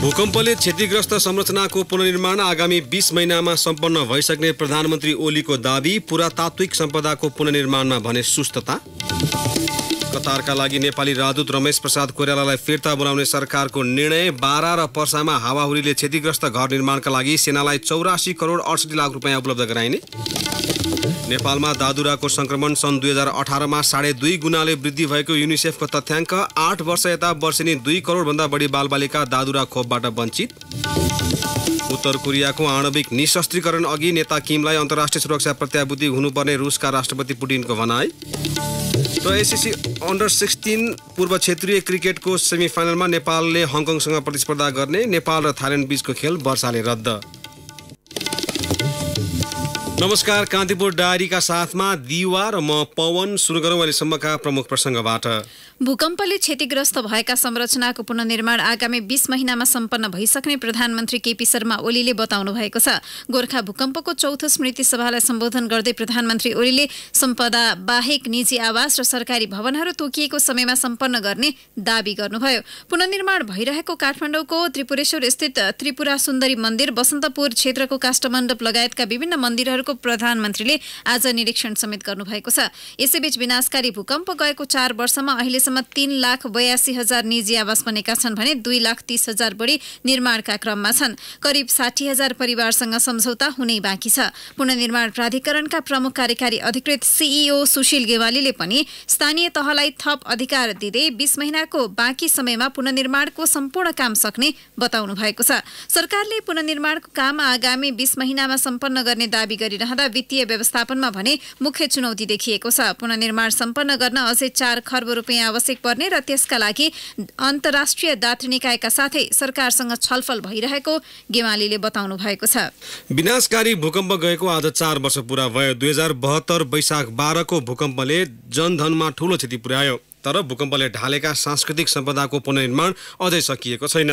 भूकम्पले क्षतिग्रस्त संरचनाको पुनर्निर्माण आगामी 20 महिनामा सम्पन्न भइसक्ने प्रधानमन्त्री ओलीको दाबी। पुरातात्विक सम्पदाको पुनर्निर्माणमा भने सुस्तता। कतारका लागि नेपाली राजदूत रमेश प्रसाद कोइरालालाई फिर्ता बोलाउने सरकारको निर्णय। बारा र पर्सामा हावाहुरीले क्षतिग्रस्त घर निर्माणका लागि सेनालाई 84 करोड 68 लाख रुपियाँ उपलब्ध गराइने। नेपालमा दादुराको संक्रमण सन् 2018 मा 2.5 गुणाले वृद्धि भएको युनिसेफको तथ्याङ्क। 8 वर्ष यता वर्षेनी 2 करोड भन्दा बढी बालबालिका दादुरा खोपबाट वञ्चित। उत्तर कोरियाको आणविक निशस्त्रीकरण अघि नेता किमलाई अन्तर्राष्ट्रिय सुरक्षा प्रत्याभूति हुनुपर्ने रुसका राष्ट्रपति पुटिनको भनाई। र एसएससी अन्डर 16 पूर्व क्षेत्रीय क्रिकेटको सेमिफाइनलमा नेपालले हङकङसँग प्रतिस्पर्धा गर्ने। नेपाल र थाइल्यान्ड बीचको खेल वर्षाले रद्द। नमस्कार, कान्तिपुर डायरीका साथमा दिवा र म पवन। सुरु गरौँ अहिलेसम्मका प्रमुख प्रसङ्गबाट। भूकम्पले क्षतिग्रस्त भएका संरचनाको पुनर्निर्माण आगामी 20 महिनामा सम्पन्न भइसक्ने प्रधानमन्त्री केपी शर्मा ओलीले बताउनु भएको छ। गोर्खा भूकम्पको चौथो स्मृति सभालाई सम्बोधन गर्दै प्रधानमन्त्री ओलीले सम्पदा बाहेक निजी आवास र सरकारी भवनहरू तोकिएको समयमा सम्पन्न गर्ने दाबी गर्नुभयो। पुनर्निर्माण भइरहेको काठमाडौँको त्रिपुरेश्वर स्थित त्रिपुरा सुन्दरी मन्दिर, बसन्तपुर क्षेत्रको काष्ठमण्डप लगायतका विभिन्न मन्दिरहरूको प्रधानमन्त्रीले आज निरीक्षण समेत गर्नुभएको छ। यसैबीच विनाशकारी भूकम्प गएको 4 वर्षमा अहिलेसम्म 3,82,000 निजी आवास बनेका छन् भने 2,30,000 बढी निर्माणका क्रममा छन्। करिब 60,000 परिवारसँग सम्झौता हुनै बाँकी छ। पुनर्निर्माण प्राधिकरणका प्रमुख कार्यकारी अधिकृत सीईओ सुशील गेवालीले पनि स्थानीय तहलाई थप अधिकार दिँदै 20 महिनाको बाँकी समयमा पुनर्निर्माणको सम्पूर्ण काम सक्ने बताउनु भएको छ। सरकारले पुनर्निर्माणको काम आगामी 20 महिनामा सम्पन्न गर्ने दाबी गरिरहँदा वित्तीय व्यवस्थापनमा भने मुख्य चुनौती देखिएको छ। पुनर्निर्माण सम्पन्न गर्न अझै 4 खर्ब रुपियाँ आवश्यक पर्ने र त्यसका लागि अन्तर्राष्ट्रिय दात्री निकायका साथै सरकारसँग छलफल भइरहेको गेवालीले बताउनु भएको छ। विनाशकारी भूकम्प गएको आज 4 वर्ष पूरा भयो। 2072 वैशाख 12 को भूकम्पले जनधनमा ठूलो क्षति पुर्यायो। तर भूकम्पले ढालेका सांस्कृतिक सम्पदाको पुनर्निर्माण अझै सकिएको छैन।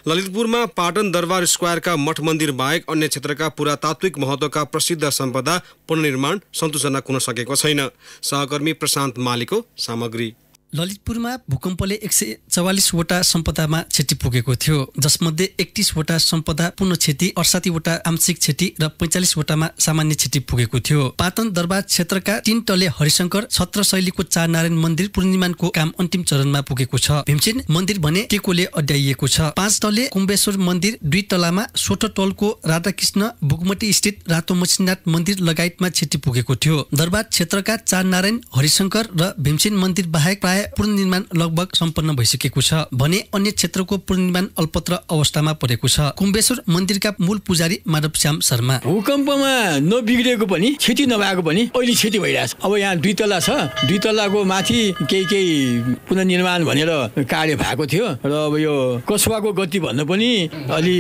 ललितपुरमा पाटन दरबार स्क्वायरका मठ मन्दिर बाहेक अन्य क्षेत्रका पुरातात्विक महत्त्वका प्रसिद्ध सम्पदा पुनर्निर्माण सन्तोषजनक हुन सकेको छैन। सहकर्मी प्रशान्त मालीको सामग्री। ललितपुरमा भूकम्पले 144 वटा सम्पदामा क्षति पुगेको थियो, जसमध्ये 31 वटा सम्पदा पूर्ण क्षति, 68 वटा आंशिक क्षति र 45 वटामा सामान्य क्षति पुगेको थियो। पाटन दरबार क्षेत्रका 3 तले हरिशंकर छत्र शैलीको 4 नारायण मन्दिर पुनर्निर्माणको काम अन्तिम चरणमा पुगेको छ। भीमसेन मन्दिर भने टेकोले अड्याइएको छ। 5 तले कुम्बेश्वर मन्दिर, 2 तलामा सोटो टोलको राधाकृष्ण बुगमती स्थित रातो मछिनाथ मन्दिर लगायतमा क्षति पुगेको थियो। दरबार क्षेत्रका 4 नारायण, हरिशंकर र भीमसेन मन्दिर बाहेक प्राय पुनर्निर्माण लगभग सम्पन्न भइसकेको छ भने अन्य क्षेत्रको पुनर्निर्माण अल्पत्र अवस्थामा परेको छ। कुम्बेश्वर मन्दिरका मूल पुजारी माधवश्याम शर्मा, भूकम्पमा नबिग्रेको पनि क्षति नभएको पनि अहिले क्षति भइरहेछ। अब यहाँ 2 तला छ, 2 तलाको माथि केही पुनर्निर्माण भनेर कार्य भएको थियो र अब यो कसुवाको गति भन्न पनि अलि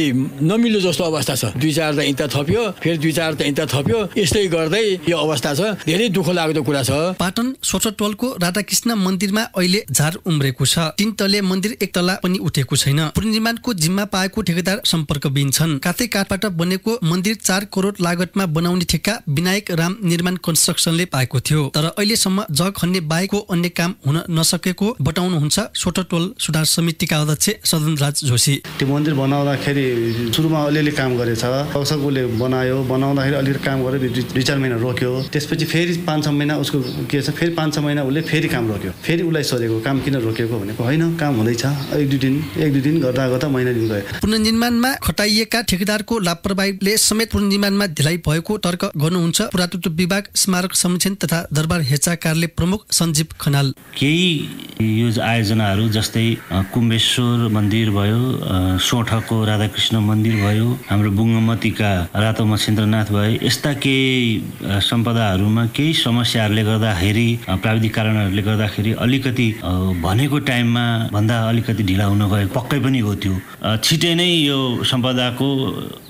नमिलो जस्तो अवस्था छ। 2-4 त इँटा थप्यो, फेरि 2-4 त इँटा थप्यो, यस्तै गर्दै यो अवस्था छ। धेरै दुःख लाग्दो कुरा छ। पाटन सोटोटोलको राधाकृष्ण मन्दिरमा अहिले झार उम्रेको छ। 3 तले मन्दिर 1 तला पनि उठेको छैन। पुनर्निर्माणको जिम्मा पाएको ठेकेदार सम्पर्कविहीन छन्। काठै काठबाट बनेको मन्दिर 4 करोड लागतमा बनाउने ठेक्का विनायक राम निर्माण कन्स्ट्रक्सनले पाएको थियो, तर अहिलेसम्म जग खन्ने बाहेकको अन्य काम हुन नसकेको बताउनुहुन्छ सोटोटोल सुधार समितिका अध्यक्ष सदनराज जोशी। त्यो मन्दिर बनाउँदाखेरि सुरुमा अलिअलि काम गरेछ, उसले बनाउँदाखेरि अलिअलि काम गरेर 2-4 महिना रोक्यो। त्यसपछि फेरि 5-6 महिना उसको के छ, फेरि 5-6 महिना उसले फेरि काम रोक्यो। फेरि उसलाई सोधेको काम किन रोकेको भनेको होइन, काम हुँदैछ। 1-2 दिन गर्दा महिना दिन गयो। पुनर्निर्माणमा खटाइएका ठेकेदारको लापरवाहीले समेत पुनर्निर्माणमा ढिलाइ भएको तर्क गर्नुहुन्छ पुरातत्व विभाग, स्मारक संरक्षण तथा दरबार हेरचाह कार्यालय प्रमुख सञ्जीव खनाल। केही यो आयोजनाहरू जस्तै कुम्बेश्वर मन्दिर भयो, सोठको राधाकृष्ण मन्दिर भयो, हाम्रो बुङ्गमतीका रातो मछिन्द्रनाथ भयो, यस्ता केही सम्पदाहरूमा केही समस्याहरूले गर्दाखेरि, प्राविधिक कारणहरूले गर्दाखेरि अलिकति भनेको टाइममा भन्दा अलिकति ढिला हुन गएको पक्कै पनि हो। त्यो छिटै नै यो सम्पदाको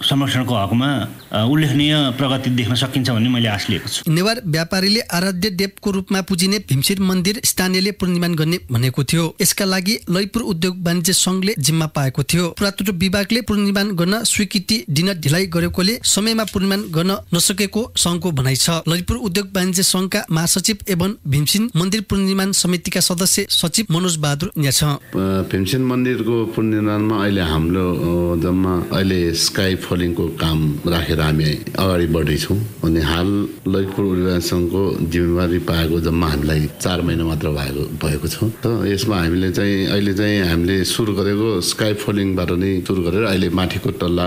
संरक्षणको हकमा उल्लेखनीय प्रगति देख्न सकिन्छ भन्ने मैले आश लिएको छु। नेवार व्यापारीले आराध्य देवको रूपमा पुजिने भीमसेन मन्दिर स्थानीयले पुनर्निर्माण गर्ने भनेको थियो। यसका लागि ललितपुर उद्योग वाणिज्य संघले जिम्मा पाएको थियो। पुरातत्व विभागले पुनर्निर्माण गर्न स्वीकृति दिन ढिलाइ गरेकोले समयमा पुनर्निर्माण गर्न नसकेको संघको भनाइ छ। ललितपुर उद्योग वाणिज्य संघका महासचिव एवं भीमसेन मन्दिर पुनर्निर्माण समितिका सदस्य सचिव मनोज बहादुर न्याछ। भीमसेन मन्दिरको पुनर्निर्माणमा अहिले हाम्रो जम्मा अहिले स्काई फलिङको काम राखेर हामी अगाडि बढ्दैछौँ। अनि हाल ललितपुर उड्डयन सङ्घको जिम्मेवारी पाएको जम्मा हामीलाई 4 महिना मात्र भएको छ। त यसमा हामीले चाहिँ अहिले चाहिँ हामीले सुरु गरेको स्काई फलिङबाट नै सुरु गरेर अहिले माथिको तल्ला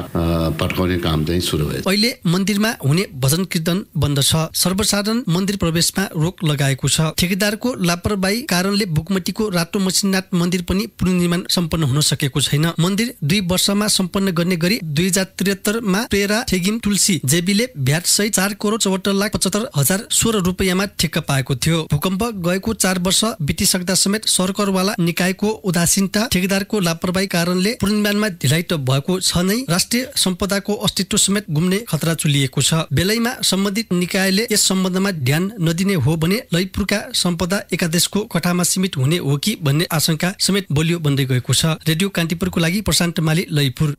पट्काउने काम चाहिँ सुरु भयो। अहिले मन्दिरमा हुने भजन कीर्तन बन्द छ। सर्वसाधारण मन्दिर प्रवेशमा रोक लगाएको छ। ठेकेदारको लापरवाही कारणले बुकमतीको रातो मसिनाथ मन्दिर पनि पुनर्निर्माण सम्पन्न हुन सकेको छैन। मन्दिर 2 वर्षमा सम्पन्न गर्ने गरी 2073 मा प्रेरा ठेगिम तुलसी जेबीले भ्याट सहित 4,75,75,016 रुपैयाँमा ठेक्का पाएको थियो। भूकम्प गएको 4 वर्ष बितिसक्दा समेत सरकारवाला निकायको उदासीनता, ठेकेदारको लापरवाही कारणले पुनर्निर्माणमा ढिलाइ त भएको छ नै, राष्ट्रिय सम्पदाको अस्तित्व समेत गुम्ने खतरा चुलिएको छ। बेलैमा सम्बन्धित निकायले यस सम्बन्धमा ध्यान नदिने हो भने ललितपुरका सम्पदा एकादेशको कठामा सीमित हुने हो कि भन्ने आशंका समेत बलियो बन्दै गएको छ। रेडियो कान्तिपुरको लागि प्रशान्त माली, ललितपुर।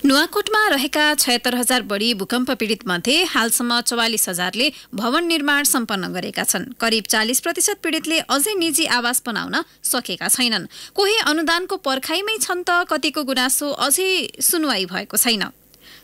नुवाकोटमा रहेका 76,000 बढी भूकम्प पीडित मध्ये हालसम्म 44,000ले भवन निर्माण सम्पन्न गरेका छन्। करिब 40% पीडितले अझै निजी आवास बनाउन सकेका छैनन्। कोही अनुदानको पर्खाइमै छन् त कतिको गुनासो अझै सुनवाई भएको छैन।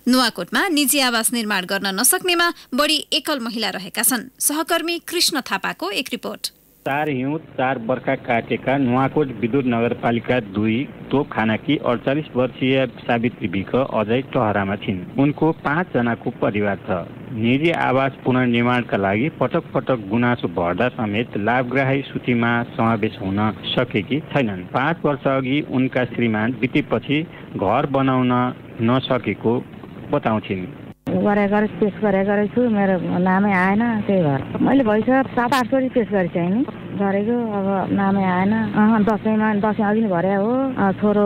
नुवाकोटमा निजी आवास निर्माण गर्न नसक्नेमा बढी एकल महिला रहेका छन्। सहकर्मी कृष्ण थापाको एक रिपोर्ट। 4 हिउँ 4 बर्खा काटेका नुवाकोट विद्युत नगरपालिका 2 तोपखानाकी 48 वर्षीय सावित्री विक अझै टहरामा छिन्। उनको 5 जनाको परिवार छ। निजी आवास पुनर्निर्माणका लागि पटक पटक गुनासो भर्दा समेत लाभग्राही सूचीमा समावेश हुन सकेकी छैनन्। 5 वर्ष अघि उनका श्रीमान बितेपछि घर बनाउन नसकेको बताउँछिन्। पेश गरेको छु, मेरो नामै आएन, त्यही भएर मैले भइसक्यो 7-8 चोटि पेश गरेको नि गरेको, अब नामै आएन। दसैँ अघि नै भरे हो। छोरो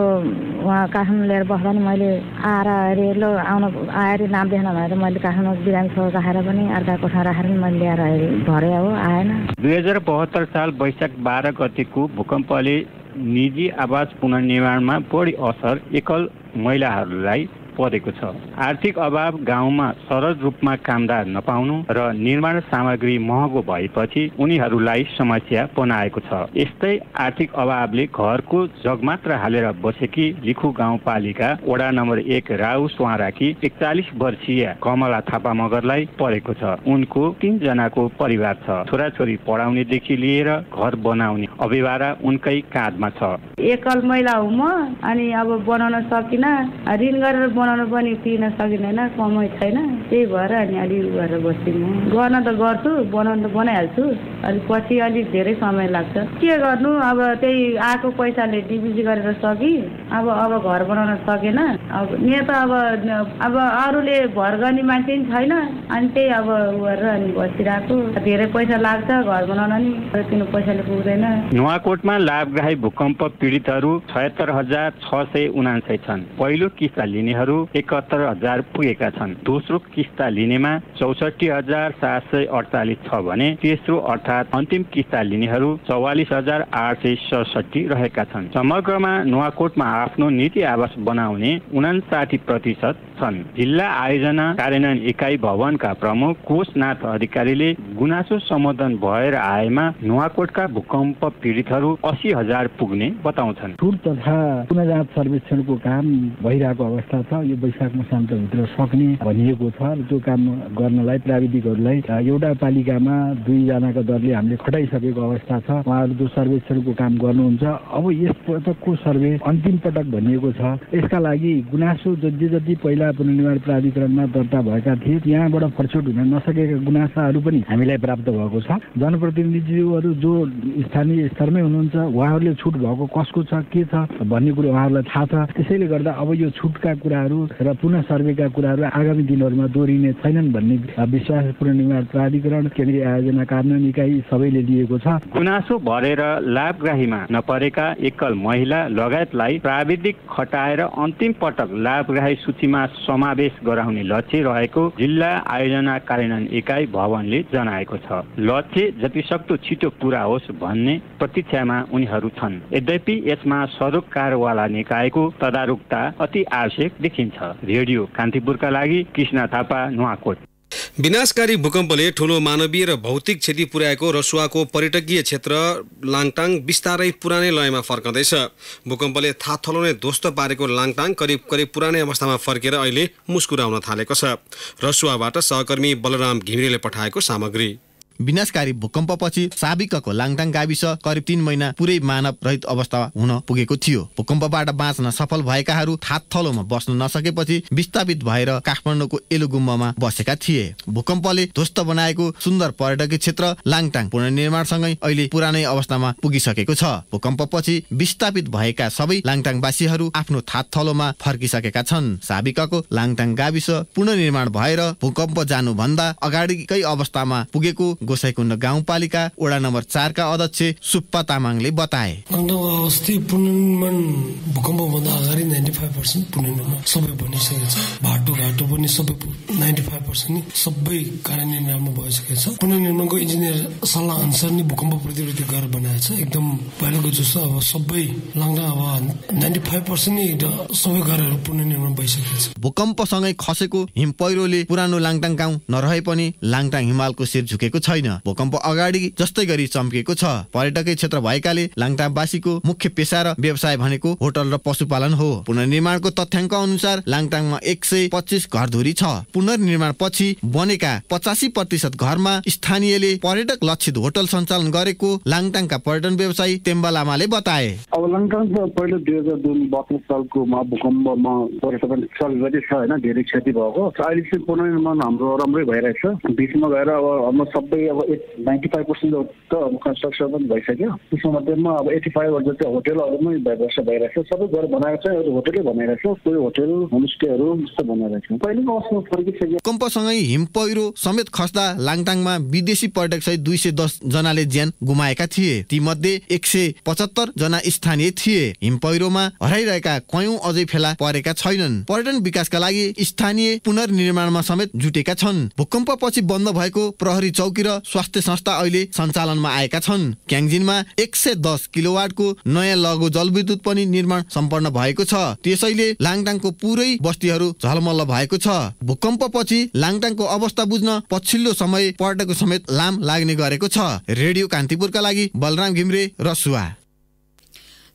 उहाँ काठमाडौँ लिएर बस्दा नि मैले आएर अरे लो आउन आएर नाम देख्न भनेर मैले काठमाडौँ बिरामी छोरो राखेर पनि अर्का कोठा राखेर पनि मैले ल्याएर भरे हो, आएन। 2072 साल वैशाख 12 गतेको भूकम्पले निजी आवास पुनर्निर्माणमा बढी असर एकल महिलाहरूलाई परेको छ। आर्थिक अभाव, गाउँमा सरल रूपमा कामदार नपाउनु र निर्माण सामग्री महँगो भएपछि उनीहरूलाई समस्या बनाएको छ। यस्तै आर्थिक अभावले घरको जगमात्र हालेर बसेकी लिखु गाउँपालिका वडा नम्बर 1 राउ स्वाराकी 41 वर्षीय कमला थापा मगरलाई परेको छ। उनको 3 जनाको परिवार छ। छोराछोरी पढाउनेदेखि लिएर घर बनाउने अभिभारा उनकै काँधमा छ। एकल महिला हुँ म, अनि अब बनाउन सकिन, ऋण गरेर बनाउन पनि तिर्न सकिँदैन, कमाइ छैन, त्यही भएर अनि अलिक गरेर बस्दिनँ। गर्न त गर्छु, बनाउन त बनाइहाल्छु, अलिक पछि अलिक धेरै समय लाग्छ। के गर्नु, अब त्यही आएको पैसाले डिबिसी गरेर सकि, अब घर बनाउन सकेन। अब यहाँ त अब अरूले भर गर्ने मान्छे पनि छैन, अनि त्यही अब गरेर अनि बसिरहेको। धेरै पैसा लाग्छ घर बनाउन नि, तिनीहरू पैसाले पुग्दैन। नुवाकोटमा लाभग्राही भूकम्प पीडितहरू 76,679 छन्। पहिलो किस्ता लिनेहरू 71,000 पुगेका छन्। दोस्रो किस्ता लिनेमा 64,748 छ भने तेस्रो अर्थात् अन्तिम किस्ता लिनेहरू 44,867 रहेका छन्। समग्रमा नुवाकोटमा आफ्नो निजी आवास बनाउने 59% छन्। जिल्ला आयोजना कार्यान्वयन इकाइ भवनका प्रमुख कोशनाथ अधिकारीले गुनासो सम्बोधन भएर आएमा नुवाकोटका भूकम्प पीडितहरू 80,000 पुग्ने बताउँछन्। टुर तथा पुनर्जाँच सर्वेक्षणको काम भइरहेको अवस्था छ। यो वैशाख मसान्तभित्र सक्ने भनिएको छ। त्यो काम गर्नलाई प्राविधिकहरूलाई एउटा पालिकामा 2 जनाको दरले हामीले खटाइसकेको अवस्था छ। उहाँहरू त्यो सर्वेक्षणको काम गर्नुहुन्छ। अब यस पटकको सर्वे अन्तिम पटक भनिएको छ। यसका लागि गुनासो जति पहिला पुनर्निर्माण प्राधिकरणमा दर्ता भएका थिए त्यहाँबाट फरछुट हुन नसकेका गुनासाहरू पनि हामीलाई प्राप्त भएको छ। जनप्रतिनिधिहरू जो स्थानीय स्तरमै हुनुहुन्छ उहाँहरूले छुट भएको कसको छ, के छ भन्ने कुरो उहाँहरूलाई थाहा छ। त्यसैले गर्दा अब यो छुटका कुराहरू र पुनः सर्वेका कुराहरू आगामी दिनहरूमा दोहोरिने छैनन् भन्ने विश्वास पुनर्निर्माण प्राधिकरण, केन्द्रीय आयोजना कार्यान्वयन इकाइ सबैले दिएको छ। गुनासो भरेर लाभग्राहीमा नपरेका एकल महिला लगायतलाई प्राविधिक खटाएर अन्तिम पटक लाभग्राही सूचीमा समावेश गराउने लक्ष्य रहेको जिल्ला आयोजना कार्यान्वयन इकाइ भवनले जनाएको छ। लक्ष्य जतिसक्दो छिटो पूरा होस् भन्ने प्रतीक्षामा उनीहरू छन्। यद्यपि यसमा सरोकारवाला निकायको तदारुकता अति आवश्यक देखिन्छ। रेडियो कान्तिपुरका लागि कृष्ण थापा, नुवाकोट। विनाशकारी भूकम्पले ठूलो मानवीय र भौतिक क्षति पुर्याएको रसुवाको पर्यटकीय क्षेत्र लाङटाङ बिस्तारै पुरानै लयमा फर्कँदैछ। भूकम्पले थाथलो नै ध्वस्त पारेको लाङटाङ करिब पुरानै अवस्थामा फर्केर अहिले मुस्कुराउन थालेको छ। रसुवाबाट सहकर्मी बलराम घिमिरेले पठाएको सामग्री। विनाशकारी भूकम्पपछि साबिकको लाङटाङ गाविस करिब 3 महिना पुरै मानव रहित अवस्था हुन पुगेको थियो। भूकम्पबाट बाँच्न सफल भएकाहरू थाथलोमा बस्न नसकेपछि विस्थापित भएर काठमाडौँको एलुगुम्बामा बसेका थिए। भूकम्पले ध्वस्त बनाएको सुन्दर पर्यटकीय क्षेत्र लाङटाङ पुनर्निर्माणसँगै अहिले पुरानै अवस्थामा पुगिसकेको छ। भूकम्पपछि विस्थापित भएका सबै लाङटाङवासीहरू आफ्नो थाथलोमा फर्किसकेका छन्। साबिकको लाङटाङ गाविस पुनर्निर्माण भएर भूकम्प जानुभन्दा अगाडिकै अवस्थामा पुगेको गोसाइकुण्ड गाउँपालिका वडा नम्बर 4 का अध्यक्ष सुप्पा तामाङले बताए। अस्ति पुनर्निर्माण भूकम्पभन्दा अगाडि 95% पुनर्निर्माण सबै बनिसकेको छ। बाटोघाटो पनि सबै 95% सबै कार्यान्वयन राम्रो भइसकेको छ। पुनर्निर्माणको इन्जिनियर सल्लाह अनुसार नै भूकम्प प्रतिरोधी घर बनाएको छ। एकदम पहिलाको जस्तो अब सबै लाङटाङ अब 95% सबै घरहरू पुनर्निर्माण भइसकेको छ। भूकम्पसँगै खसेको हिमपैह्रोले पुरानो लाङटाङ गाउँ नरहे पनि लाङटाङ हिमालको शिर झुकेको छैन। भूकम्प अगाडि जस्तै गरी चम्किएको छ। पर्यटकीय क्षेत्र भएकाले लाङटाङवासीको मुख्य पेशा र व्यवसाय भनेको होटल र पशुपालन हो। पुनर्निर्माणको तथ्याङ्क अनुसार लाङटाङमा 125 घरधुरी छ। पुनर्निर्माण पछि बनेका 85% घरमा स्थानीयले पर्यटक लक्षित होटल सञ्चालन गरेको लाङटाङका पर्यटन व्यवसायी तेम्बा लामाले बताए। अब लाङटाङ पहिलो 2032 सालको भूकम्पमा पर्यटन सबै छ हैन, धेरै क्षति भएको। अहिले चाहिँ पुनर्निर्माण हाम्रो राम्रै भइरहेछ। बीचमा गएर अब हाम्रो सबै अब 95% त कन्स्ट्रक्सन पनि भइसक्यो। त्यसमा मध्येमा अब 85% जति होटलहरुमै व्यवस्था भइरहेछ। सबै घर बनाएको छ, होटलै बनाइरहेछ। कोही होटल होमस्टेहरू जस्तो बनाइरहेछ। पहिलेको अवस्थामा फर्किसक्यो। भूकम्पसँगै हिमपैह्रो समेत खस्दा लाङटाङमा विदेशी पर्यटक सहित 210 जनाले ज्यान गुमाएका थिए। ती मध्ये 175 जना स्थानीय थिए। हिमपैह्रोमा हराइरहेका कयौं अझै फेला परेका छैनन्। पर्यटन विकासका लागि स्थानीय पुनर्निर्माणमा समेत जुटेका छन्। भूकम्पपछि बन्द भएको प्रहरी चौकी र स्वास्थ्य संस्था अहिले सञ्चालनमा आएका छन्। क्याङजिनमा 110 किलोवाटको नयाँ लघु जलविद्युत पनि निर्माण सम्पन्न भएको छ। त्यसैले लाङटाङको पुरै बस्तीहरू झलमल्ल भएको छ। भूकम्पपछि लाङटाङको अवस्था बुझ्न पछिल्लो समय पर्यटकको समेत लाम लाग्ने गरेको छ। रेडियो कान्तिपुरका लागि बलराम घिमिरे, रसुवा।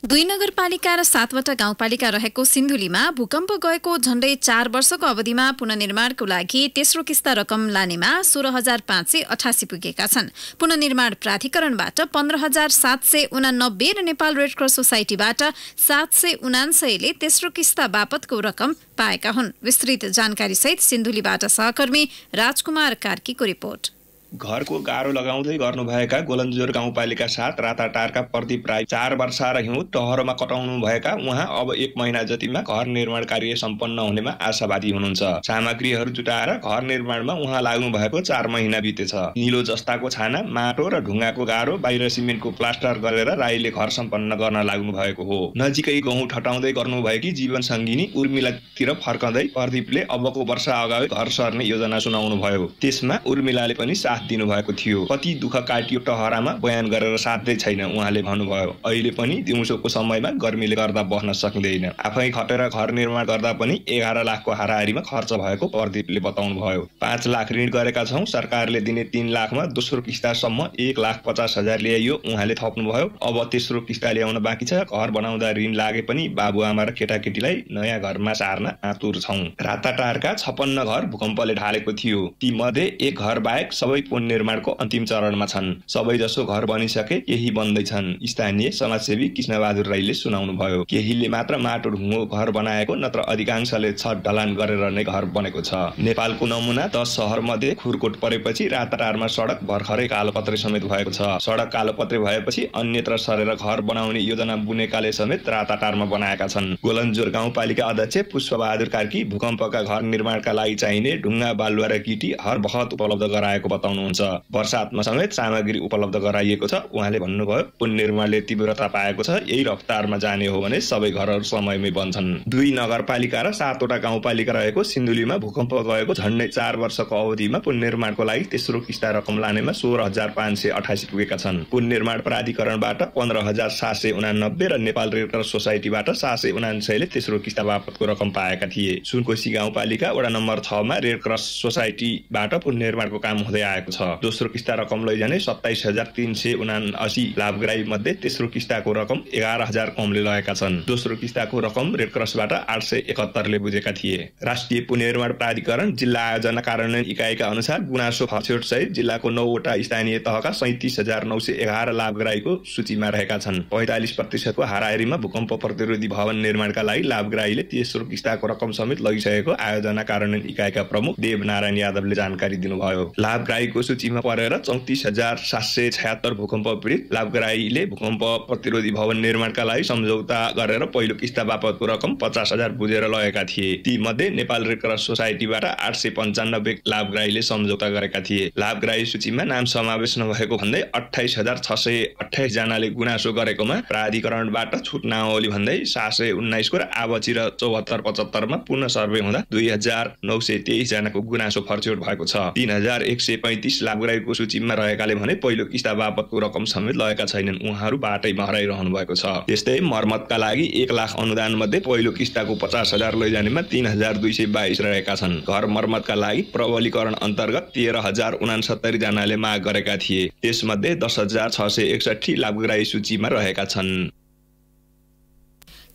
2 नगरपालिका र 7वटा गाउँपालिका रहेको सिन्धुलीमा भूकम्प गएको झण्डै 4 वर्षको अवधिमा पुनर्निर्माणको लागि तेस्रो किस्ता रकम लानेमा 16,588 पुगेका छन्। पुनर्निर्माण प्राधिकरणबाट 15,789 र नेपाल रेड क्रस सोसाइटीबाट 779ले तेस्रो किस्ता बापतको रकम पाएका हुन्। विस्तृत जानकारी सहित सिन्धुलीबाट सहकर्मी राजकुमार कार्कीको रिपोर्ट। घरको गाह्रो लगाउँदै गर्नुभएका गोलन्जोर गाउँपालिका 7 राताटारका प्रदीप राई 4 वर्षा र हिउँ टहरोमा कटाउनु भएका उहाँ अब 1 महिना जतिमा घर निर्माण कार्य सम्पन्न हुनेमा आशावादी हुनुहुन्छ। सामग्रीहरू जुटाएर घर निर्माणमा उहाँ लाग्नु भएको 4 महिना बितेछ। निलो जस्ताको छाना, माटो र ढुङ्गाको गाह्रो, बाहिर सिमेन्टको प्लास्टर गरेर राईले घर सम्पन्न गर्न लाग्नु भएको हो। नजिकै गहुँ ठटाउँदै गर्नुभएकी जीवन सङ्गिनी उर्मिलातिर फर्कँदै प्रदीपले अबको वर्ष अगावै घर सर्ने योजना सुनाउनु भयो। त्यसमा उर्मिलाले पनि दिनुभएको थियो। कति दुःख काटियो टहरामा बयान गरेर साध्यै छैन उहाँले भन्नुभयो। अहिले पनि दिउँसोको समयमा गर्मीले गर्दा बस्न सकिँदैन। आफै खटेर घर निर्माण गर्दा पनि 11 लाखको हाराहारीमा खर्च भएको प्रदीपले बताउनु भयो। 5 लाख ऋण गरेका छौं, सरकारले दिने 3 लाखमा दोस्रो किस्तासम्म 1,50,000 ल्याइयो उहाँले थप्नुभयो। अब तेस्रो किस्ता ल्याउन बाँकी छ। घर बनाउँदा ऋण लागे पनि बाबुआमा र केटाकेटीलाई नयाँ घरमा सार्न आतुर छौं। राताटारका 56 घर भूकम्पले ढालेको थियो। ती मध्ये 1 घर बाहेक सबै पुनर्निर्माणको अन्तिम चरणमा छन्। सबैजसो घर बनिसके, केही बन्दैछन्। स्थानीय समाजसेवी कृष्णबहादुर राईले सुनाउनु भयो। केहीले मात्र माटो ढुङ्गो घर बनाएको, नत्र अधिकांशले छत ढलान गरेर नै घर बनेको छ। नेपालको नमुना 10 शहर मध्ये खुरकोट परेपछि राताटारमा सडक भर्खरै कालोपत्रे समेत भएको छ। सडक कालोपत्रे भएपछि अन्यत्र सरेर घर बनाउने योजना बुनेकाले समेत राताटारमा बनाएका छन्। गोलन्जोर गाउँपालिका अध्यक्ष पुष्पबहादुर कार्की भूकम्पका घर निर्माणका लागि चाहिने ढुङ्गा, बालुवा र गिटी हर बखत उपलब्ध गराएको बताउनु बताउनुहुन्छ। वर्षातमा समेत सामग्री उपलब्ध गराइएको छ। उहाँले भन्नुभयो पुनर्निर्माणले तीव्रता पाएको छ। यही रफ्तारमा जाने हो भने सबै घरहरू समयमै बन्छन्। 2 नगरपालिका र 7वटा गाउँपालिका रहेको सिन्धुलीमा भूकम्प गएको झन्डै 4 वर्षको अवधिमा पुनर्निर्माणको लागि तेस्रो किस्ता रकम लानेमा 16,588 पुगेका छन्। पुनर्निर्माण प्राधिकरणबाट 15,789 र नेपाल रेड क्रस सोसाइटीबाट 779 ले तेस्रो किस्ता बापतको रकम पाएका थिए। सुनकोशी गाउँपालिका वडा नम्बर 6 मा रेड क्रस सोसाइटीबाट पुनर्निर्माणको काम हुँदै आएको छ। दोस्रो किस्ता रकम लैजाने 27,379 लाभग्राही मध्ये तेस्रो किस्ताको रकम 11,000 कमले लगेका छन्। दोस्रो किस्ताको रकम रेड क्रसबाट 871 ले बुझेका थिए। राष्ट्रिय पुनर्निर्माण प्राधिकरण जिल्ला आयोजना कार्यान्वयन इकाइका अनुसार गुनासो फर्स्योट सहित जिल्लाको 9वटा स्थानीय तहका 37,911 लाभग्राहीको सूचीमा रहेका छन्। 45% को हाराहारीमा भूकम्प प्रतिरोधी भवन निर्माणका लागि लाभग्राहीले तेस्रो किस्ताको रकम समेत लगिसकेको आयोजना कार्यान्वयन इकाइका प्रमुख देवनारायण यादवले जानकारी दिनुभयो। लाभग्राहीको सूचीमा परेर 34,776 भूकम्प पीडित लाभग्राहीले भूकम्प प्रतिरोधी भवन निर्माणका लागि सम्झौता गरेर पहिलो किस्ता बापतको रकम 50,000 बुझेर लगेका थिए। ती मध्ये नेपाल रेड क्रस सोसाइटीबाट 895 लाभग्राहीले सम्झौता गरेका थिए। लाभग्राही सूचीमा नाम समावेश नभएको भन्दै 28,628 जनाले गुनासो गरेकोमा प्राधिकरणबाट छुट नआउली भन्दै 719 को र आवची र 74-75 मा पुनः सर्वे हुँदा 2,923 जनाको गुनासो फर्च्योट भएको छ। 3,135 लाभग्राहीको सूचीमा रहेकाले भने पहिलो किस्ता बापतको रकम समेत लगेका छैनन्। उहाँहरू बाटैमा हराइरहनु भएको छ। त्यस्तै मर्मतका लागि 1 लाख अनुदान मध्ये पहिलो किस्ताको 50,000 लैजानेमा 3,222 रहेका छन्। घर मर्मतका लागि प्रबलीकरण अन्तर्गत 13,069 जनाले माग गरेका थिए। त्यसमध्ये 10,661 लाभग्राही सूचीमा रहेका छन्।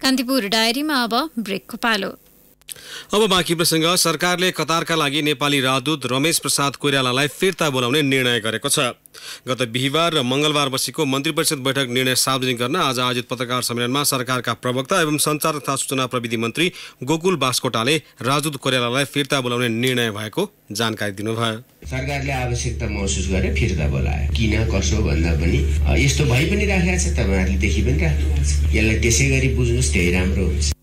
कान्तिपुर डायरीमा अब ब्रेकको पालो। अब बाँकी प्रसङ्ग। सरकारले कतारका लागि नेपाली राजदूत रमेश प्रसाद कोइरालालाई फिर्ता बोलाउने निर्णय गरेको छ। गत बिहिबार र मंगलबार बसेको मन्त्री परिषद बैठक निर्णय सार्वजनिक गर्न आज आयोजित पत्रकार सम्मेलनमा सरकारका प्रवक्ता एवं सञ्चार तथा सूचना प्रविधि मन्त्री गोकुल बास्कोटाले राजदूत कोइरालालाई फिर्ता बोलाउने निर्णय भएको जानकारी दिनुभयो। सरकारले आवश्यकता महसुस गरे फिर्ता बोलायो। किन कसो भन्दा पनि यस्तो भइ पनि राखेको छ, तपाईहरुले देखि पनि राख्नु भएको छ। यसलाई त्यसै गरी बुझ्नुस्, त्यही राम्रो हुन्छ।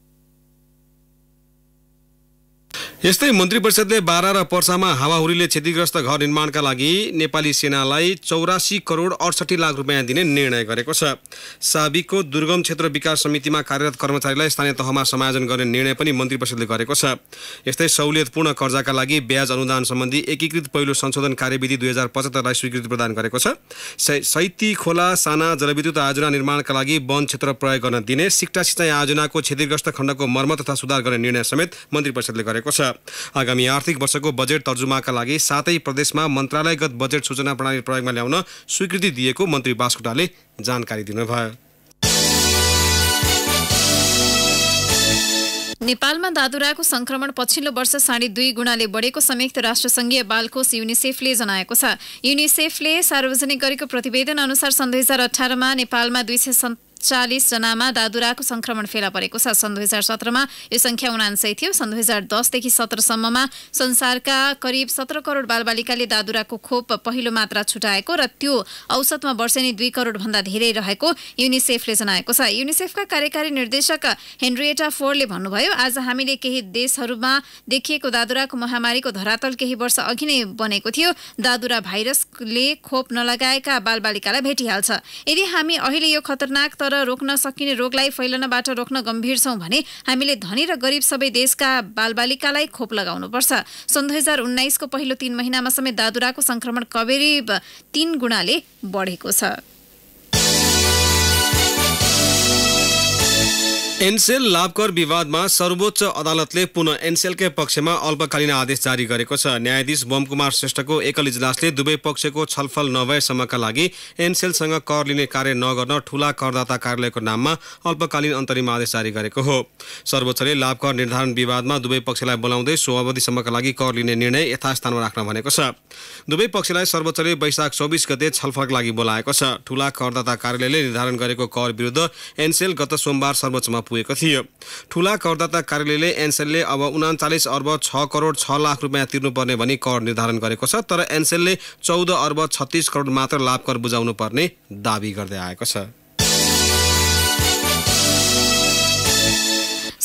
यस्तै मन्त्री परिषदले बारा र पर्सामा हावाहुरीले क्षतिग्रस्त घर निर्माणका लागि नेपाली सेनालाई 84 करोड 68 लाख रुपियाँ दिने निर्णय गरेको छ। साबिकको दुर्गम क्षेत्र विकास समितिमा कार्यरत कर्मचारीलाई स्थानीय तहमा समायोजन गर्ने निर्णय पनि मन्त्री परिषदले गरेको छ। यस्तै सहुलियतपूर्ण कर्जाका लागि ब्याज अनुदान सम्बन्धी एकीकृत पहिलो संशोधन कार्यविधि 2075 लाई स्वीकृति प्रदान गरेको छ। सैती खोला साना जलविद्युत आयोजना निर्माणका लागि वन क्षेत्र प्रयोग गर्न दिने, सिक्टा सिँचाइ आयोजनाको क्षतिग्रस्त खण्डको मर्मत तथा सुधार गर्ने निर्णय समेत मन्त्री परिषदले गरेको छ। आगामी आर्थिक वर्षको बजेट तर्जुमाका लागि 7 प्रदेशमा मन्त्रालयगत बजेट सूचना प्रणाली प्रयोगमा ल्याउन स्वीकृति दिएको मन्त्री बास्कोटाले जानकारी दिनुभयो। नेपालमा दादुराको संक्रमण पछिल्लो वर्ष 2.5 गुणाले बढेको संयुक्त राष्ट्रसङ्घीय बालकोष युनिसेफले जनाएको छ। युनिसेफले सार्वजनिक गरेको प्रतिवेदन अनुसार सन् 2018 मा नेपालमा 240 जनामा दादुराको संक्रमण फेला परेको छ। सन् 2017 मा यो संख्या 79 थियो। सन् 2010 देखि 17 सम्ममा संसारका करिब 17 करोड बालबालिकाले दादुराको खोप पहिलो मात्रा छुटाएको र त्यो औसतमा वर्षेनी 2 करोड भन्दा धेरै रहेको युनिसेफले जनाएको छ। युनिसेफका कार्यकारी निर्देशक हेनरिएटा फोर्डले भन्नुभयो, आज हामीले केही देशहरूमा देखिएको दादुराको महामारीको धरातल केही वर्ष अघि नै बनेको थियो। दादुरा भाइरसले खोप नलगाएका बालबालिकालाई भेटिहाल्छ। यदि हामी अहिले यो खतरनाक तर रोक्न सकिने रोगलाई फैलनबाट रोक्न गम्भीर छौं भने हामीले धनी र गरिब सबै देशका बालबालिकालाई खोप लगाउनुपर्छ। सन् 2019 को पहिलो 3 महिनामा समेत दादुराको संक्रमण करिब 3 गुणाले बढेको छ। एनसेल लाभकर विवादमा सर्वोच्च अदालतले पुनः एनसेलकै पक्षमा अल्पकालीन आदेश जारी गरेको छ। न्यायाधीश बमकुमार श्रेष्ठको एकल इजलासले दुवै पक्षको छलफल नभएसम्मका लागि एनसेलसँग कर लिने कार्य नगर्न ठूला करदाता कार्यालयको नाममा अल्पकालीन अन्तरिम आदेश जारी गरेको हो। सर्वोच्चले लाभकर निर्धारण विवादमा दुवै पक्षलाई बोलाउँदै सो अवधिसम्मका लागि कर लिने निर्णय यथास्थानमा राख्न भनेको छ। दुवै पक्षलाई सर्वोच्चले वैशाख 24 गते छलफलका लागि बोलाएको छ। ठूला करदाता कार्यालयले निर्धारण गरेको कर विरुद्ध एनसेल गत सोमबार सर्वोच्चमा पुगेको थियो। ठूला करदाता कार्यालयले एनसेलले अब 39 अर्ब 6 करोड 6 लाख रुपियाँ तिर्नुपर्ने भनी कर निर्धारण गरेको छ। तर एनसेलले 14 अर्ब 36 करोड मात्र लाभ कर बुझाउनु पर्ने दावी गर्दै आएको छ।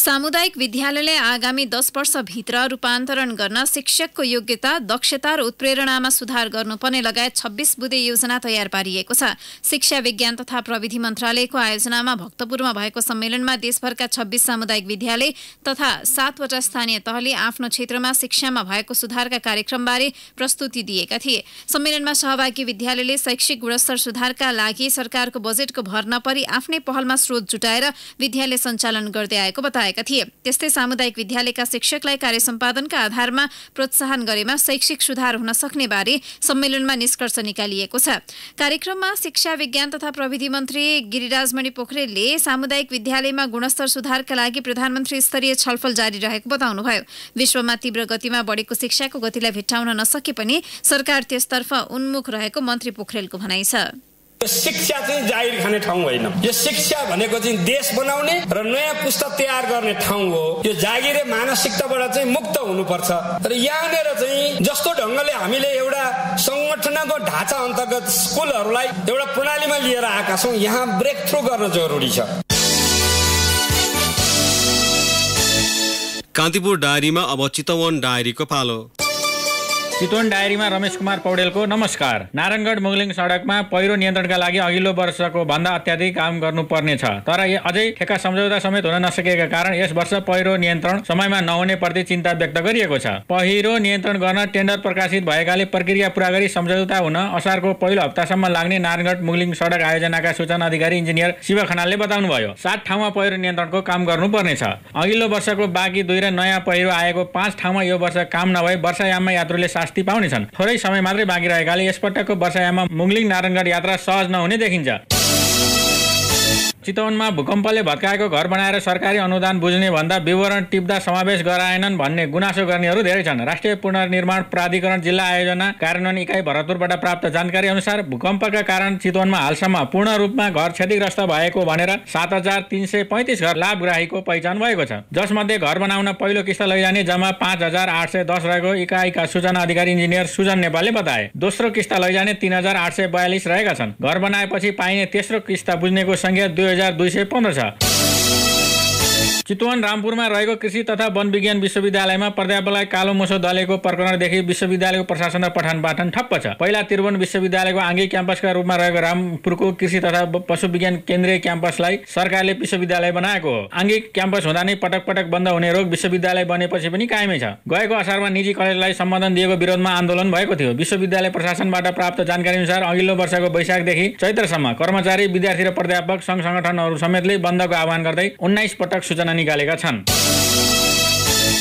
सामुदायिक विद्यालयले आगामी 10 वर्षभित्र रूपान्तरण गर्न शिक्षकको योग्यता, दक्षता र उत्प्रेरणामा सुधार गर्नुपर्ने लगायत 26 बुँदे योजना तयार पारिएको छ। शिक्षा विज्ञान तथा प्रविधि मन्त्रालयको आयोजनामा भक्तपुरमा भएको सम्मेलनमा देशभरका 26 सामुदायिक विद्यालय तथा 7 वटा स्थानीय तहले आफ्नो क्षेत्रमा शिक्षामा भएको सुधारका कार्यक्रमबारे प्रस्तुति दिएका थिए। सम्मेलनमा सहभागी विद्यालयले शैक्षिक गुणस्तर सुधारका लागि सरकारको बजेटको भर नपरी आफ्नै पहलमा स्रोत जुटाएर विद्यालय सञ्चालन गर्दै आएको बताएका थिए। त्यस्तै सामुदायिक विद्यालयका शिक्षकलाई कार्य सम्पादनका आधारमा प्रोत्साहन गरेमा शैक्षिक सुधार हुन सक्ने बारे सम्मेलनमा निष्कर्ष निकालिएको छ। कार्यक्रममा शिक्षा विज्ञान तथा प्रविधि मन्त्री गिरिराजमणि पोखरेलले सामुदायिक विद्यालयमा गुणस्तर सुधारका लागि प्रधानमन्त्री स्तरीय छलफल जारी रहेको बताउनुभयो। विश्वमा तीव्र गतिमा बढेको शिक्षाको गतिलाई भेट्टाउन नसके पनि सरकार त्यसतर्फ उन्मुख रहेको मन्त्री पोखरेलको भनाइ छ। शिक्षा चाहिँ जागिर खाने ठाउँ होइन। यो शिक्षा भनेको चाहिँ देश बनाउने र नयाँ पुस्ता तयार गर्ने ठाउँ हो। यो जागिरे मानसिकताबाट चाहिँ मुक्त हुनुपर्छ। र यहाँनिर चाहिँ जस्तो ढङ्गले हामीले एउटा संगठनको ढाँचा अन्तर्गत स्कुलहरूलाई एउटा प्रणालीमा लिएर आएका छौँ, यहाँ ब्रेक थ्रु गर्न जरुरी छ। कान्तिपुर डायरीमा अब चितवन डायरीको पालो। चितवन डायरीमा रमेश कुमार पौडेलको नमस्कार। नारायणगढ मुगलिङ सडकमा पहिरो नियन्त्रणका लागि अघिल्लो वर्षको भन्दा अत्याधिक काम गर्नुपर्ने छ, तर अझै ठेक्का सम्झौता समेत हुन नसकेका कारण यस वर्ष पहिरो नियन्त्रण समयमा नहुने प्रति चिन्ता व्यक्त गरिएको छ। पहिरो नियन्त्रण गर्न टेन्डर प्रकाशित भएकाले प्रक्रिया पूरा गरी सम्झौता हुन असारको पहिलो हप्तासम्म लाग्ने नारायणगढ मुगलिङ सडक आयोजनाका सूचना अधिकारी इन्जिनियर शिव खनालले बताउनुभयो। 7 ठाउँमा पहिरो नियन्त्रणको काम गर्नुपर्नेछ। अघिल्लो वर्षको बाँकी 2 र नयाँ पहिरो आएको 5 ठाउँमा यो वर्ष काम नभई वर्षायाममा यात्रुले शास्ति पाउनेछन्। थोरै समय मात्रै बाँकी रहेकाले यसपटकको वर्षायाममा मुगलिङ नारायणगढ यात्रा सहज नहुने देखिन्छ। चितवनमा भूकम्पले भत्काएको घर बनाएर सरकारी अनुदान बुझ्ने भन्दा विवरण टिप्दा समावेश गराएनन् भन्ने गुनासो गर्नेहरू धेरै छन्। राष्ट्रिय पुनर्निर्माण प्राधिकरण जिल्ला आयोजना कार्यान्वयन इकाइ भरतपुरबाट प्राप्त जानकारी अनुसार भूकम्पका कारण चितवनमा हालसम्म पूर्ण रूपमा घर क्षतिग्रस्त भएको भनेर 7335 घर लाभग्राहीको पहिचान भएको छ, जसमध्ये घर बनाउन पहिलो किस्त लैजाने जम्मा 5810 रहेको इकाइका सूचना अधिकारी इन्जिनियर सुजन नेपालले बताए। दोस्रो किस्त लैजाने 3842 रहेका छन्। घर बनाएपछि पाइने तेस्रो किस्त बुझ्नेको संख्या 2215 छ। चितवन रामपुरमा रहेको कृषि तथा वन विज्ञान विश्वविद्यालयमा प्राध्यापकलाई कालो मुसो दलेको प्रकरणदेखि विश्वविद्यालयको प्रशासन र पठन पाठन ठप्प छ। पहिला त्रिभुवन विश्वविद्यालयको आङ्गिक क्याम्पसका रूपमा रहेको रामपुरको कृषि तथा पशु विज्ञान केन्द्रीय क्याम्पसलाई सरकारले विश्वविद्यालय बनाएको हो। आङ्गिक क्याम्पस हुँदा नै पटक पटक बन्द हुने रोग विश्वविद्यालय बनेपछि पनि कायमै छ। गएको असारमा निजी कलेजलाई सम्बोधन दिएको विरोधमा आन्दोलन भएको थियो। विश्वविद्यालय प्रशासनबाट प्राप्त जानकारी अनुसार अघिल्लो वर्षको वैशाखदेखि चैत्रसम्म कर्मचारी, विद्यार्थी र प्राध्यापक सङ्घ संगठनहरू समेतले बन्दको आह्वान गर्दै 19 पटक सूचना निकालेका छन्।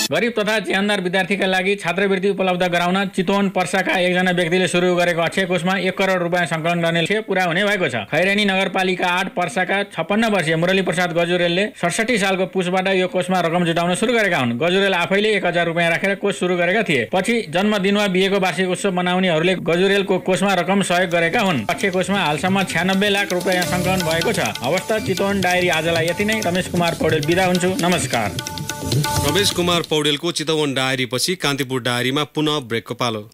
गरिब तथा ज्यानदार विद्यार्थीका लागि छात्रवृत्ति उपलब्ध गराउन चितवन पर्साका एकजना व्यक्तिले सुरु गरेको अक्षय कोषमा 1 करोड रुपियाँ सङ्कलन गर्ने लक्ष्य पूरा हुने भएको छ। खैरेनी नगरपालिका 8 पर्साका 56 वर्षीय मुरली प्रसाद गजुरेलले 67 सालको पुसबाट यो कोषमा रकम जुटाउन सुरु गरेका हुन्। गजुरेल आफैले 1000 रुपियाँ राखेर कोष सुरु गरेका थिए। पछि जन्मदिन वा बिहेको वार्षिक उत्सव मनाउनेहरूले गजुरेलको कोषमा रकम सहयोग गरेका हुन्। अक्षय कोषमा हालसम्म 96 लाख रुपियाँ सङ्कलन भएको छ। अवस्था चितवन डायरी आजलाई यति नै। रमेश कुमार पौडेल बिदा हुन्छु, नमस्कार। रमेश कुमार पौडेलको चितवन डायरी पछि कान्तिपुर डायरीमा पुनः ब्रेकको पालो।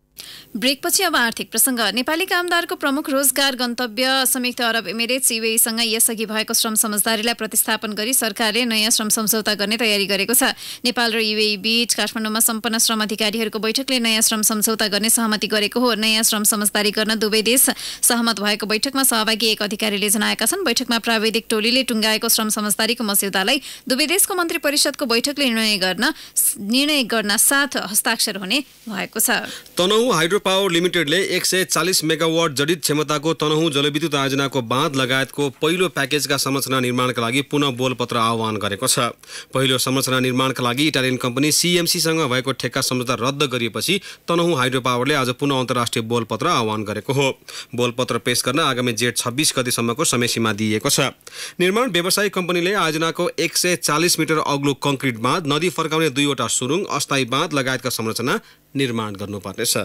ब्रेकपछि अब आर्थिक प्रसङ्ग। नेपाली कामदारको प्रमुख रोजगार गन्तव्य संयुक्त अरब एमिरेट्स युएईसँग यसअघि भएको श्रम समझदारीलाई प्रतिस्थापन गरी सरकारले नयाँ श्रम सम्झौता गर्ने तयारी गरेको छ। नेपाल र युएई बीच काठमाडौँमा सम्पन्न श्रम अधिकारीहरूको बैठकले नयाँ श्रम सम्झौता गर्ने सहमति गरेको हो। नयाँ श्रम समझदारी गर्न दुवै देश सहमत भएको बैठकमा सहभागी एक अधिकारीले जनाएका छन्। बैठकमा प्राविधिक टोलीले टुङ्गाएको श्रम समझदारीको मस्यौदालाई दुवै देशको मन्त्री परिषदको बैठकले निर्णय गर्न साथ हस्ताक्षर हुने भएको छ। तनहुँ हाइड्रो पावर लिमिटेडले 140 मेगावाट जडित क्षमताको तनहुँ जलविद्युत आयोजनाको बाँध लगायतको पहिलो प्याकेजका संरचना निर्माणका लागि पुनः बोलपत्र आह्वान गरेको छ। पहिलो संरचना निर्माणका लागि इटालियन कम्पनी सीएमसीसँग भएको ठेक्का सम्झौता रद्द गरिएपछि तनहुँ हाइड्रो पावरले आज पुनः अन्तर्राष्ट्रिय बोलपत्र आह्वान गरेको हो। बोलपत्र पेश गर्न आगामी जेठ 26 गतेसम्मको समयसीमा दिइएको छ। निर्माण व्यवसायिक कम्पनीले आयोजनाको 140 मिटर अग्लो कङ्क्रिट बाँध, नदी फर्काउने 2 वटा सुरुङ, अस्थायी बाँध लगायतका संरचना निर्माण गर्नुपर्नेछ।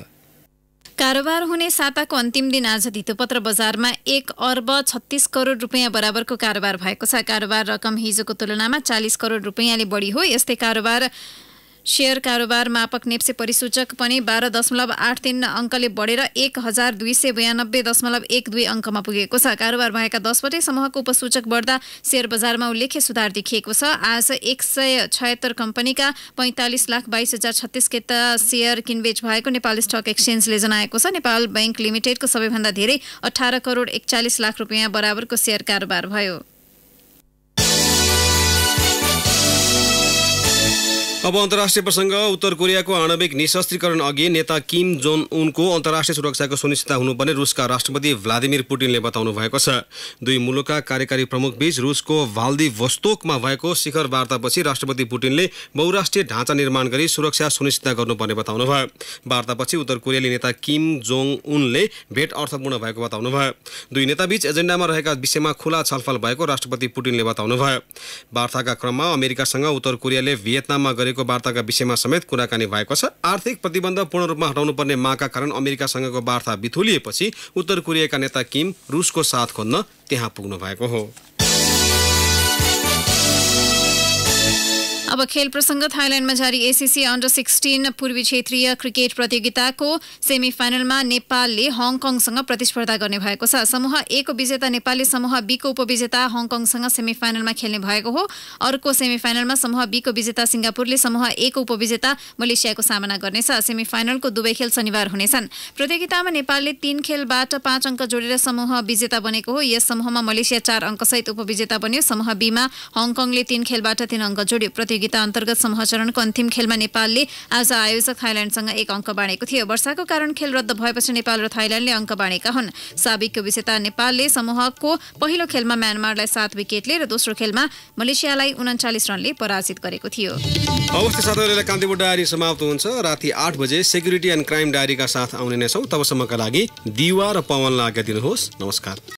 कारोबार हुने साताको अन्तिम दिन आज धितोपत्र बजारमा 1 अर्ब 36 करोड रुपियाँ बराबरको कारोबार भएको छ। कारोबार रकम हिजोको तुलनामा 40 करोड रुपियाँले बढी हो। यस्तै कारोबार शेयर कारोबार मापक नेप्से परिसूचक पनि 12.83 अङ्कले बढेर 1292.12 अङ्कमा पुगेको छ। कारोबार भएका 10वटै समूहको उपसूचक बढ्दा शेयर बजारमा उल्लेख्य सुधार देखिएको छ। आज 176 कम्पनीका 45,22,036 खेता शेयर किनबेच भएको नेपाल स्टक एक्सचेन्जले जनाएको छ। नेपाल बैंक लिमिटेडको सबैभन्दा धेरै 18 करोड 41 लाख रुपियाँ बराबरको शेयर कारोबार भयो। अब अन्तर्राष्ट्रिय प्रसङ्ग। उत्तर कोरियाको आणविक निशस्त्रीकरण अघि नेता किम जोङ उनको अन्तर्राष्ट्रिय सुरक्षाको सुनिश्चितता हुनुपर्ने रुसका राष्ट्रपति भ्लादिमिर पुटिनले बताउनु भएको छ। दुई मुलुकका कार्यकारी प्रमुख बीच रुसको भ्लादिभोस्तोकमा भएको शिखर वार्तापछि राष्ट्रपति पुटिनले बहुराष्ट्रिय ढाँचा निर्माण गरी सुरक्षा सुनिश्चित गर्नुपर्ने बताउनुभयो। वार्तापछि उत्तर कोरियाली नेता किम जोङ उनले भेट अर्थपूर्ण भएको बताउनुभयो। दुई नेताबीच एजेन्डामा रहेका विषयमा खुला छलफल भएको राष्ट्रपति पुटिनले बताउनुभयो। वार्ताका क्रममा अमेरिकासँग उत्तर कोरियाले भियतनाममा गरेको वार्ताका विषयमा समेत कुराकानी भएको छ। आर्थिक प्रतिबन्ध पूर्ण रूपमा हटाउनुपर्ने मागका कारण अमेरिकासँगको वार्ता बिथुलिएपछि उत्तर कोरियाका नेता किम रुसको साथ खोज्न त्यहाँ पुग्नु भएको हो। अब खेल प्रसङ्ग। थाइल्यान्डमा जारी एसीसी अन्डर 16 पूर्वी क्षेत्रीय क्रिकेट प्रतियोगिताको सेमिफाइनलमा नेपालले हङकङसँग प्रतिस्पर्धा गर्ने भएको छ। समूह ए को विजेता नेपालले समूह बी को उपविजेता हङकङसँग सेमिफाइनलमा खेल्ने भएको हो। अर्को सेमिफाइनलमा समूह बी को विजेता सिङ्गापुरले समूह ए को उपविजेता मलेसियाको सामना गर्नेछ। सेमिफाइनलको दुवै खेल शनिबार हुनेछन्। प्रतियोगितामा नेपालले 3 खेलबाट 5 अङ्क जोडेर समूह विजेता बनेको हो। यस समूहमा मलेसिया 4 अङ्कसहित उपविजेता बन्यो। समूह बीमा हङकङले 3 खेलबाट 3 अङ्क जोड्यो। प्रतियोगिता अन्तर्गत समूह चरणको अन्तिम खेलमा नेपालले आज आयोजक थाइल्यान्डसँग 1 अङ्क बाँडेको थियो। वर्षाको कारण खेल रद्द भएपछि नेपाल र थाइल्यान्डले अङ्क बाँडेका हुन्। साबिकको विजेता नेपालले समूहको पहिलो खेलमा म्यानमारलाई 7 विकेटले र दोस्रो खेलमा मलेसियालाई 39 रनले पराजित गरेको थियो। अवस्था साथीहरूलाई कान्तिपुर डायरी समाप्त हुन्छ। राति 8 बजे सेक्युरिटी एन्ड क्राइम डायरीका साथ आउने नै छौँ। तबसम्मका लागि दिवा र पवनलाई आज्ञा दिनुहोस्। नमस्कार।